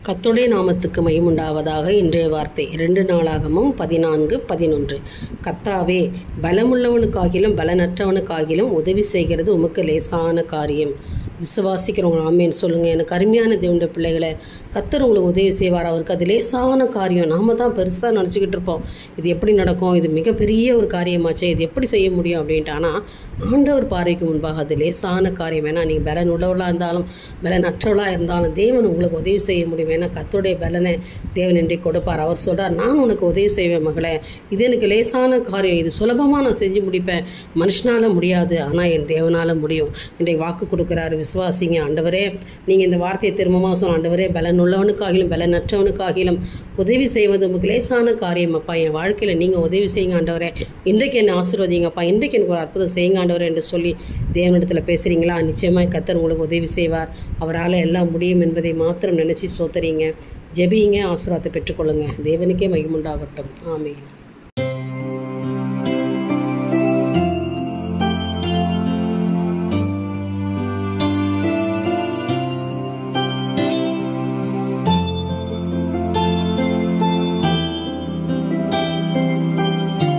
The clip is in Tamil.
கர்த்தருடைய நாமத்துக்கு மகிமையுண்டாவதாக. இன்றைய வார்த்தை 2 நாளாகமம் 14:11. கர்த்தாவே, பலமுள்ளவனுக்காகிலும் பலனற்றவனுக்காகிலும் உதவி செய்கிறது உமக்கு லேசான காரியம். விசுவாசிக்கிறவங்க ஆமேன்னு சொல்லுங்கள். எனக்கு அருமையான தேவனுடைய பிள்ளைகளை, கர்த்தர் உங்களுக்கு உதவி செய்வார். அவருக்கு அது லேசான காரியம். நாம் தான் பெருசாக நினச்சிக்கிட்டு இருப்போம், இது எப்படி நடக்கும், இது மிகப்பெரிய ஒரு காரியமாச்சே, இது எப்படி செய்ய முடியும் அப்படின்ட்டு. ஆனால் ஆண்டவர் பார்வைக்கு முன்பாக அது லேசான காரியம். ஏன்னா நீங்கள் பலன் உள்ளவர்களாக இருந்தாலும் பலனற்றவளாக இருந்தாலும் தேவன் உங்களுக்கு உதவி செய்ய முடியும். ஏன்னா கர்த்தருடைய பலனை தேவன் இன்றைக்கு கொடுப்பார். அவர் சொல்கிறார், நான் உனக்கு உதவி செய்வேன் மகளே, இது எனக்கு லேசான காரியம், இது சுலபமாக நான் செஞ்சு முடிப்பேன், மனுஷனால் முடியாது, ஆனால் என் தேவனால் முடியும். இன்றைக்கு வாக்கு கொடுக்குறாரு. விசுவாசிங்க. ஆண்டவரே, நீங்கள் இந்த வார்த்தையை திரும்பமாக சொன்ன, ஆண்டவரே, பலன் உள்ளவனுக்காகிலும் பலனற்றவனுக்காகிலும் உதவி செய்வது உங்களுக்கு லேசான காரியம் அப்பா. என் வாழ்க்கையில் நீங்கள் உதவி செய்யுங்க ஆண்டவரே, இன்றைக்கு என்னை ஆசீர்வதிங்கப்பா, இன்றைக்கு எனக்கு ஒரு அற்புதம் செய்யுங்க ஆண்டவரே என்று சொல்லி தேவனிடத்தில் பேசுகிறீங்களா? நிச்சயமாக கர்த்தர் உங்களுக்கு உதவி செய்வார். அவரால் எல்லாம் முடியும் என்பதை மாத்திரம் நினச்சி சோத்தறீங்க. ஜெபிங்க, ஆசீர்வாதத்தை பெற்றுக்கொள்ளுங்க. தேவனுக்கே மகிமையுண்டாகட்டும். ஆமென்.